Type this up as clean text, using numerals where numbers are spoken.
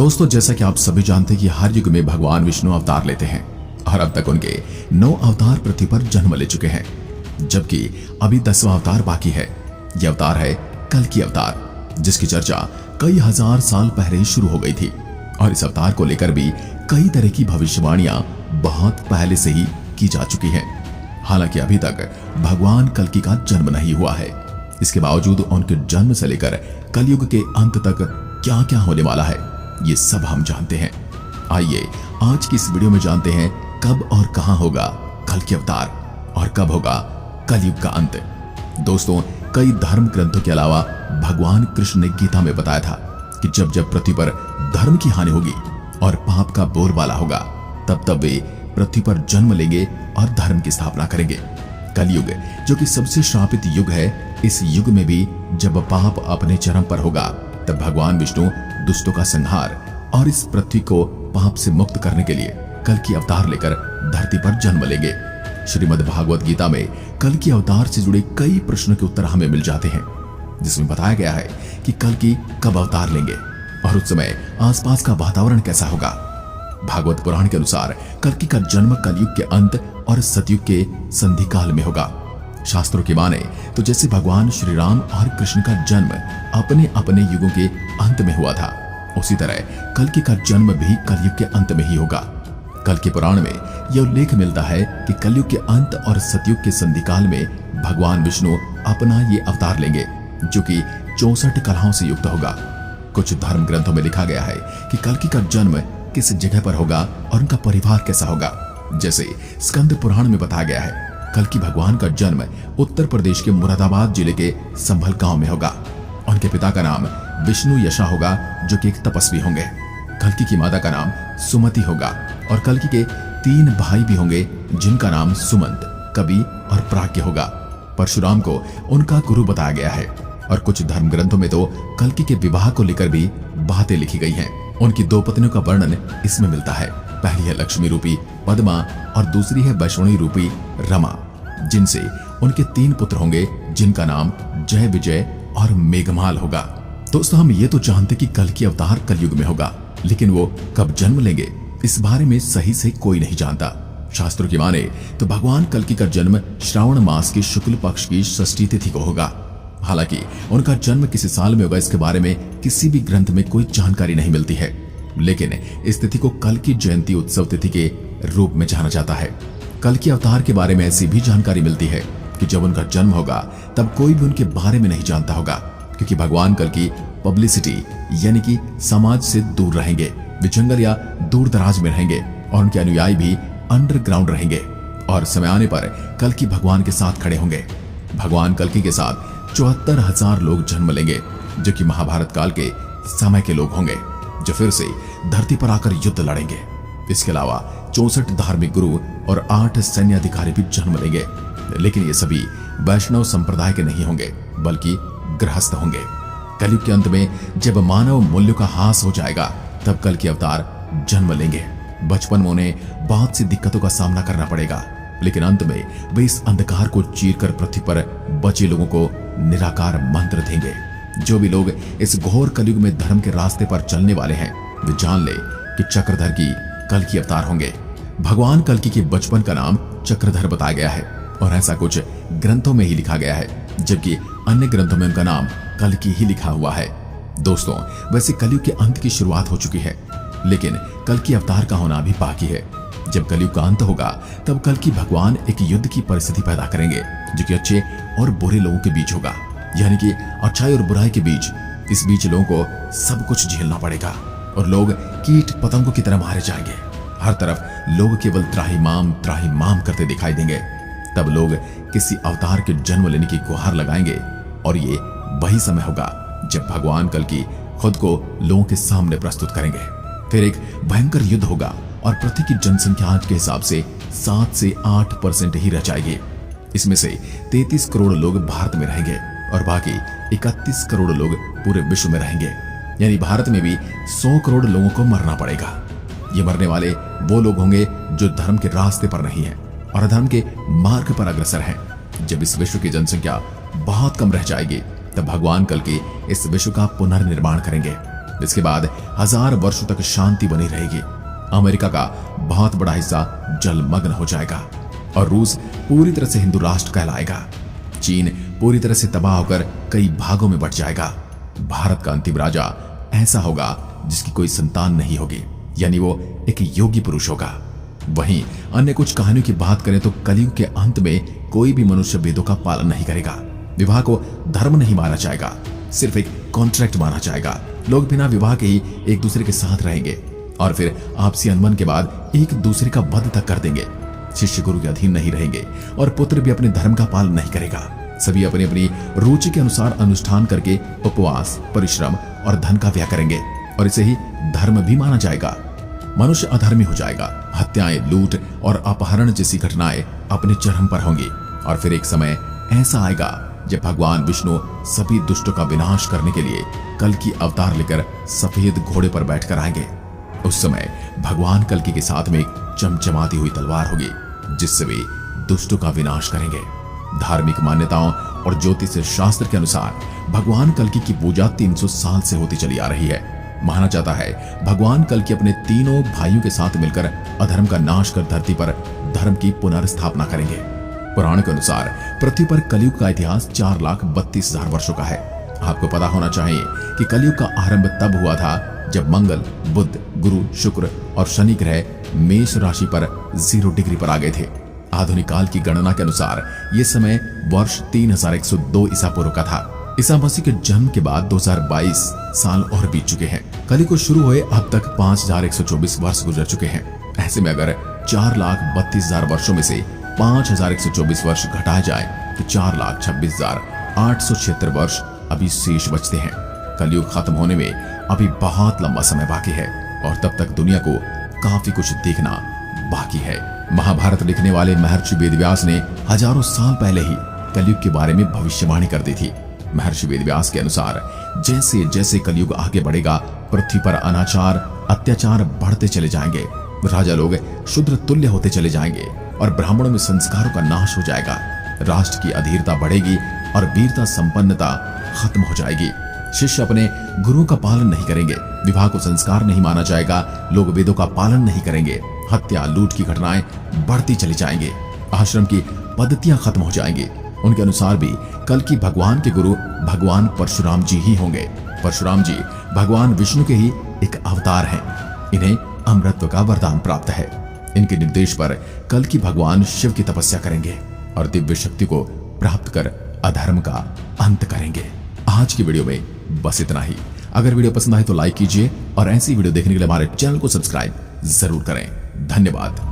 दोस्तों, जैसा कि आप सभी जानते हैं कि हर युग में भगवान विष्णु अवतार लेते हैं और अब तक उनके 9 अवतार पृथ्वी पर जन्म ले चुके हैं, जबकि अभी 10वां अवतार बाकी है। यह अवतार है कल्कि अवतार, जिसकी चर्चा कई हजार साल पहले ही शुरू हो गई थी और इस अवतार को लेकर भी कई तरह की भविष्यवाणियां बहुत पहले से ही की जा चुकी हैं। हालांकि अभी तक भगवान कल्कि का जन्म नहीं हुआ है। इसके बावजूद उनके जन्म से लेकर कलयुग के अंत तक क्या क्या होने वाला है, ये सब हम जानते हैं। आइए आज की इस वीडियो में जानते हैं कब और कहां होगा कल्कि अवतार और कब होगा कलयुग का अंत। दोस्तों, कई धर्म ग्रंथों के अलावा भगवान कृष्ण ने गीता में बताया था कि जब जब पृथ्वी पर धर्म की हानि होगी और पाप का बोलबाला होगा, तब तब वे पृथ्वी पर जन्म लेंगे और धर्म की स्थापना करेंगे। कलयुग जो कि सबसे श्रापित युग है, इस युग में भी जब पाप अपने चरम पर होगा, तब भगवान विष्णु दुष्टों का संहार और इस पृथ्वी को पाप से मुक्त करने के लिए कल्कि अवतार लेकर धरती पर जन्म लेंगे। श्रीमद् भागवत गीता में कल्कि अवतार से जुड़े कई प्रश्नों के उत्तर हमें मिल जाते हैं, जिसमें बताया गया है कि कल्कि कब अवतार लेंगे और उस समय आसपास का वातावरण कैसा होगा। भागवत पुराण के अनुसार कल्कि का जन्म कलयुग के अंत और सतयुग के संधि काल में होगा। शास्त्रों की माने तो जैसे भगवान श्री राम और कृष्ण का जन्म अपने अपने युगों के अंत में हुआ था, उसी तरह कल्कि का जन्म भी कलयुग के अंत में ही होगा। कल्कि पुराण में यह उल्लेख मिलता है कि कलयुग के अंत और सतयुग के संधि काल में भगवान विष्णु अपना ये अवतार लेंगे, जो कि 64 कलाओं से युक्त होगा। कुछ धर्म ग्रंथों में लिखा गया है कि कल्कि का जन्म किस जगह पर होगा और उनका परिवार कैसा होगा। जैसे स्कंद पुराण में बताया गया है, कल्कि भगवान का जन्म उत्तर प्रदेश के मुरादाबाद जिले के संभल गांव में होगा। उनके पिता का नाम विष्णु यशा होगा, जो कि एक तपस्वी होंगे। कल्कि की माता का नाम सुमति होगा और कल्कि के 3 भाई भी होंगे, जिनका नाम सुमंत, कवि और प्राज्ञ होगा। परशुराम को उनका गुरु बताया गया है और कुछ धर्म ग्रंथों में तो कल्कि के विवाह को लेकर भी बातें लिखी गई हैं। उनकी 2 पत्नियों का वर्णन इसमें मिलता है। पहली है लक्ष्मी रूपी पद्मा और दूसरी है वैष्णवी रूपी रमा, जिनसे उनके 3 पुत्र होंगे, जिनका नाम जय, विजय और मेघमाल होगा। दोस्तों, हम ये तो जानते कि कल्कि अवतार कलयुग में होगा, लेकिन वो कब जन्म लेंगे इस बारे में सही से कोई नहीं जानता। शास्त्रों की माने तो भगवान कल्कि का जन्म श्रावण मास के शुक्ल पक्ष की षष्ठी तिथि को होगा। हालांकि उनका जन्म किसी साल में होगा, इसके बारे में किसी भी ग्रंथ में कोई जानकारी नहीं मिलती है, लेकिन इस तिथि को कल्कि जयंती उत्सव तिथि के रूप में जाना जाता है। कल्कि अवतार के बारे में ऐसी भी जानकारी मिलती है कि जब उनका जन्म होगा तब कोई भी उनके बारे में नहीं जानता होगा, क्योंकि भगवान कल्कि पब्लिसिटी यानी कि समाज से दूर रहेंगे। वे जंगल या दूर दराज में रहेंगे और उनके अनुयायी भी अंडरग्राउंड रहेंगे और समय आने पर कल्कि भगवान के साथ खड़े होंगे। भगवान कल्कि के साथ 74,000 लोग जन्म लेंगे, जो कि महाभारत काल के समय के लोग होंगे, जो फिर से धरती पर आकर युद्ध लड़ेंगे। इसके अलावा 64 धार्मिक गुरु और 8 सैन्य अधिकारी भी जन्म लेंगे, लेकिन ये सभी वैष्णव संप्रदाय के नहीं होंगे, बल्कि गृहस्थ होंगे। कलयुग के अंत में जब मानव मूल्यों का ह्रास हो जाएगा, तब कल्कि अवतार जन्म लेंगे। बचपन में उन्हें बहुत सी दिक्कतों का सामना करना पड़ेगा, लेकिन अंत में वे इस अंधकार को चीरकर पृथ्वी पर बचे लोगों को निराकार मंत्र देंगे। जो भी लोग इस घोर कलयुग में धर्म के रास्ते पर चलने वाले हैं, वे जान ले कि चक्रधर की कल्कि अवतार होंगे। भगवान कल्कि के बचपन का नाम चक्रधर बताया गया है और ऐसा कुछ ग्रंथों में ही लिखा गया है, जबकि अन्य ग्रंथों में उनका नाम कल्कि ही लिखा हुआ है। दोस्तों, वैसे कलयुग के अंत की शुरुआत हो चुकी है, लेकिन कल्कि अवतार का होना भी बाकी है। जब कलयुग का अंत होगा, तब कल्कि भगवान एक युद्ध की परिस्थिति पैदा करेंगे, जो कि अच्छे और बुरे लोगों के बीच होगा, यानी कि अच्छाई और बुराई के बीच। इस बीच लोगों को सब कुछ झेलना पड़ेगा और लोग कीट पतंगों की तरह मारे जाएंगे। हर तरफ लोग केवल त्राही माम करते दिखाई देंगे। तब लोग किसी अवतार के जन्म लेने की गुहार लगाएंगे और ये वही समय होगा जब भगवान कल्कि खुद को लोगों के सामने प्रस्तुत करेंगे। फिर एक भयंकर युद्ध होगा और पृथ्वी की जनसंख्या आज के हिसाब से 7 से 8% ही रह जाएगी। इसमें से 33 करोड़ लोग भारत में रहेंगे और बाकी 31 करोड़ लोग पूरे विश्व में रहेंगे, यानी भारत में भी 100 करोड़ लोगों को मरना पड़ेगा। ये मरने वाले वो लोग होंगे जो धर्म के रास्ते पर नहीं है और अधर्म के मार्ग पर अग्रसर हैं। जब इस विश्व की जनसंख्या बहुत कम रह जाएगी, तब भगवान कल्कि इस विश्व का पुनर्निर्माण करेंगे। इसके बाद 1000 वर्षों तक शांति बनी रहेगी। अमेरिका का बहुत बड़ा हिस्सा जलमग्न हो जाएगा और रूस पूरी तरह से हिंदू राष्ट्र कहलाएगा। चीन पूरी तरह से तबाह होकर कई भागों में बंट जाएगा। भारत का अंतिम राजा ऐसा होगा जिसकी कोई संतान नहीं होगी, यानी वो एक योगी पुरुष होगा। वहीं अन्य कुछ कहानियों की बात करें तो कलयुग के अंत में कोई भी मनुष्य वेदों का पालन नहीं करेगा। विवाह को धर्म नहीं माना जाएगा, सिर्फ एक कॉन्ट्रैक्ट माना जाएगा। लोग बिना विवाह के ही एक दूसरे के साथ रहेंगे और फिर आपसी अनबन के बाद एक दूसरे का वध तक कर देंगे। शिष्य गुरु के अधीन नहीं रहेंगे और पुत्र भी अपने धर्म का पालन नहीं करेगा। सभी अपनी अपनी रुचि के अनुसार अनुष्ठान करके उपवास, परिश्रम और धन का व्यय करेंगे और इसे ही धर्म भी माना जाएगा। मनुष्य अधर्मी हो जाएगा। हत्याएं, लूट और अपहरण जैसी घटनाएं अपने चरम पर होंगी और फिर एक समय ऐसा आएगा जब भगवान विष्णु सभी दुष्टों का विनाश करने के लिए कल की अवतार लेकर सफेद घोड़े पर बैठकर आएंगे। उस समय भगवान कल्कि के साथ में एक चमचमाती हुई तलवार होगी जिससे वे दुष्टों का विनाश करेंगे। धार्मिक मान्यताओं और ज्योतिष शास्त्र के अनुसार भगवान कल्कि की पूजा 300 साल से होती चली आ रही है। माना जाता है भगवान कल्कि अपने तीनों भाइयों के साथ मिलकर अधर्म का नाश कर धरती पर धर्म की पुनर्स्थापना करेंगे। पुराण के अनुसार पृथ्वी पर कलयुग का इतिहास 4,32,000 वर्षों का है। आपको पता होना चाहिए कि कलयुग का आरंभ तब हुआ था जब मंगल, बुध, गुरु, शुक्र और शनि ग्रह मेष राशि पर 0 डिग्री पर आ गए थे। आधुनिक काल की गणना के अनुसार यह समय वर्ष 3102 ईसा पूर्व का था। ईसा मसीह के जन्म के बाद 2022 साल और बीत चुके हैं। कलयुग को शुरू हुए अब तक 5124 वर्ष गुजर चुके हैं। ऐसे में अगर 4,32,000 वर्षों में से 5,124 वर्ष घटाए जाए तो 4,26,876 वर्ष अभी शेष बचते हैं। कलयुग खत्म होने में अभी बहुत लंबा समय बाकी है और तब तक दुनिया को काफी कुछ देखना बाकी है। महाभारत लिखने वाले महर्षि वेदव्यास ने हजारों साल पहले ही कलयुग के बारे में भविष्यवाणी कर दी थी। महर्षि वेदव्यास के अनुसार जैसे जैसे कलयुग आगे बढ़ेगा, पृथ्वी पर अनाचार, अत्याचार बढ़ते चले जाएंगे। राजा लोग शूद्र तुल्य होते चले जाएंगे और ब्राह्मणों में संस्कारों का नाश हो जाएगा। राष्ट्र की अधीरता बढ़ेगी और वीरता संपन्नता खत्म हो जाएगी। शिष्य अपने गुरुओं का पालन नहीं करेंगे। विवाह को संस्कार नहीं माना जाएगा। लोग वेदों का पालन नहीं करेंगे। हत्या, लूट की घटनाएं बढ़ती चली जाएंगे। आश्रम की पद्धतियां खत्म हो जाएंगी। उनके अनुसार भी कल की भगवान के गुरु भगवान परशुराम जी ही होंगे। परशुराम जी भगवान विष्णु के ही एक अवतार हैं। इन्हें अमृतत्व का वरदान प्राप्त है। इनके निर्देश पर कल की भगवान शिव की तपस्या करेंगे और दिव्य शक्ति को प्राप्त कर अधर्म का अंत करेंगे। आज की वीडियो में बस इतना ही। अगर वीडियो पसंद आए तो लाइक कीजिए और ऐसी वीडियो देखने के लिए हमारे चैनल को सब्सक्राइब जरूर करें। धन्यवाद।